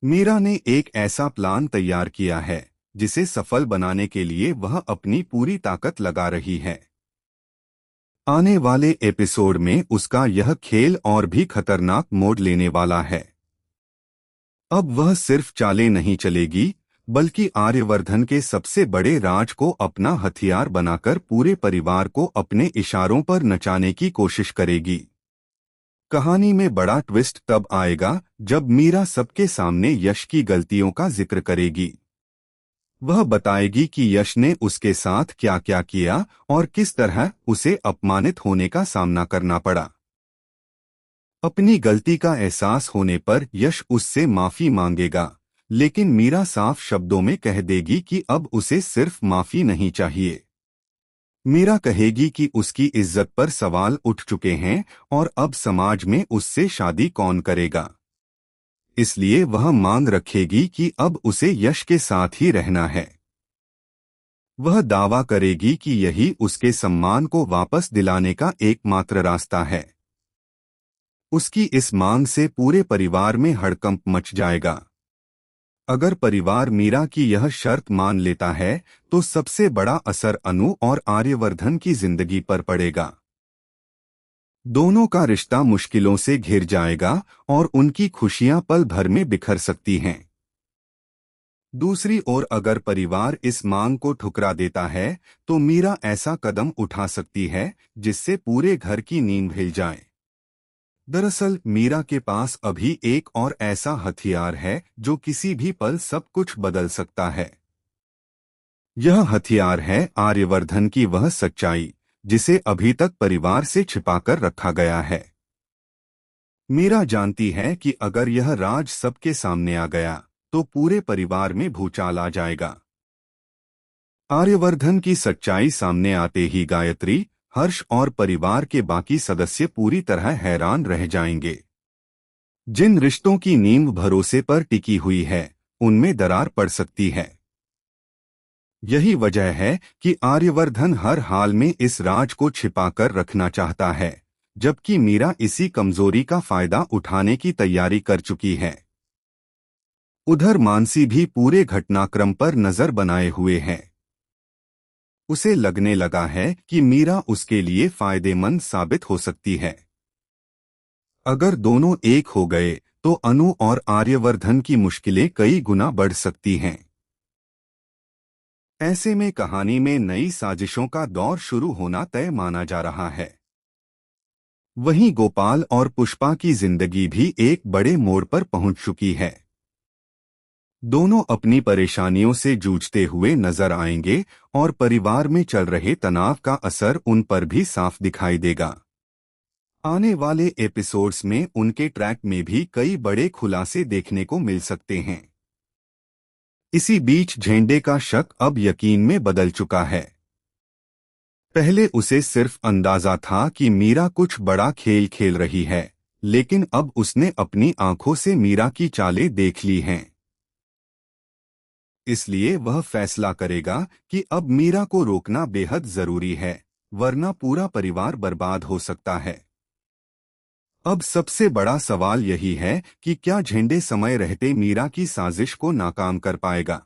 मीरा ने एक ऐसा प्लान तैयार किया है जिसे सफल बनाने के लिए वह अपनी पूरी ताकत लगा रही है। आने वाले एपिसोड में उसका यह खेल और भी खतरनाक मोड़ लेने वाला है। अब वह सिर्फ चालें नहीं चलेगी, बल्कि आर्यवर्धन के सबसे बड़े राज को अपना हथियार बनाकर पूरे परिवार को अपने इशारों पर नचाने की कोशिश करेगी। कहानी में बड़ा ट्विस्ट तब आएगा जब मीरा सबके सामने यश की गलतियों का जिक्र करेगी। वह बताएगी कि यश ने उसके साथ क्या क्या किया और किस तरह उसे अपमानित होने का सामना करना पड़ा। अपनी गलती का एहसास होने पर यश उससे माफी मांगेगा, लेकिन मीरा साफ शब्दों में कह देगी कि अब उसे सिर्फ माफी नहीं चाहिए। मीरा कहेगी कि उसकी इज्जत पर सवाल उठ चुके हैं और अब समाज में उससे शादी कौन करेगा। इसलिए वह मांग रखेगी कि अब उसे यश के साथ ही रहना है। वह दावा करेगी कि यही उसके सम्मान को वापस दिलाने का एकमात्र रास्ता है। उसकी इस मांग से पूरे परिवार में हड़कंप मच जाएगा। अगर परिवार मीरा की यह शर्त मान लेता है तो सबसे बड़ा असर अनु और आर्यवर्धन की जिंदगी पर पड़ेगा। दोनों का रिश्ता मुश्किलों से घिर जाएगा और उनकी खुशियां पल भर में बिखर सकती हैं। दूसरी ओर अगर परिवार इस मांग को ठुकरा देता है तो मीरा ऐसा कदम उठा सकती है जिससे पूरे घर की नींद हिल जाए। दरअसल मीरा के पास अभी एक और ऐसा हथियार है जो किसी भी पल सब कुछ बदल सकता है। यह हथियार है आर्यवर्धन की वह सच्चाई जिसे अभी तक परिवार से छिपाकर रखा गया है। मीरा जानती है कि अगर यह राज सबके सामने आ गया तो पूरे परिवार में भूचाल आ जाएगा। आर्यवर्धन की सच्चाई सामने आते ही गायत्री, हर्ष और परिवार के बाकी सदस्य पूरी तरह हैरान रह जाएंगे। जिन रिश्तों की नींव भरोसे पर टिकी हुई है उनमें दरार पड़ सकती है। यही वजह है कि आर्यवर्धन हर हाल में इस राज को छिपाकर रखना चाहता है, जबकि मीरा इसी कमजोरी का फायदा उठाने की तैयारी कर चुकी है। उधर मानसी भी पूरे घटनाक्रम पर नजर बनाए हुए है। उसे लगने लगा है कि मीरा उसके लिए फायदेमंद साबित हो सकती है। अगर दोनों एक हो गए तो अनु और आर्यवर्धन की मुश्किलें कई गुना बढ़ सकती हैं। ऐसे में कहानी में नई साजिशों का दौर शुरू होना तय माना जा रहा है। वहीं गोपाल और पुष्पा की जिंदगी भी एक बड़े मोड़ पर पहुंच चुकी है। दोनों अपनी परेशानियों से जूझते हुए नजर आएंगे और परिवार में चल रहे तनाव का असर उन पर भी साफ दिखाई देगा। आने वाले एपिसोड्स में उनके ट्रैक में भी कई बड़े खुलासे देखने को मिल सकते हैं। इसी बीच झेंडे का शक अब यकीन में बदल चुका है। पहले उसे सिर्फ अंदाजा था कि मीरा कुछ बड़ा खेल खेल रही है, लेकिन अब उसने अपनी आंखों से मीरा की चालें देख ली हैं। इसलिए वह फैसला करेगा कि अब मीरा को रोकना बेहद जरूरी है, वरना पूरा परिवार बर्बाद हो सकता है। अब सबसे बड़ा सवाल यही है कि क्या झेंडे समय रहते मीरा की साजिश को नाकाम कर पाएगा।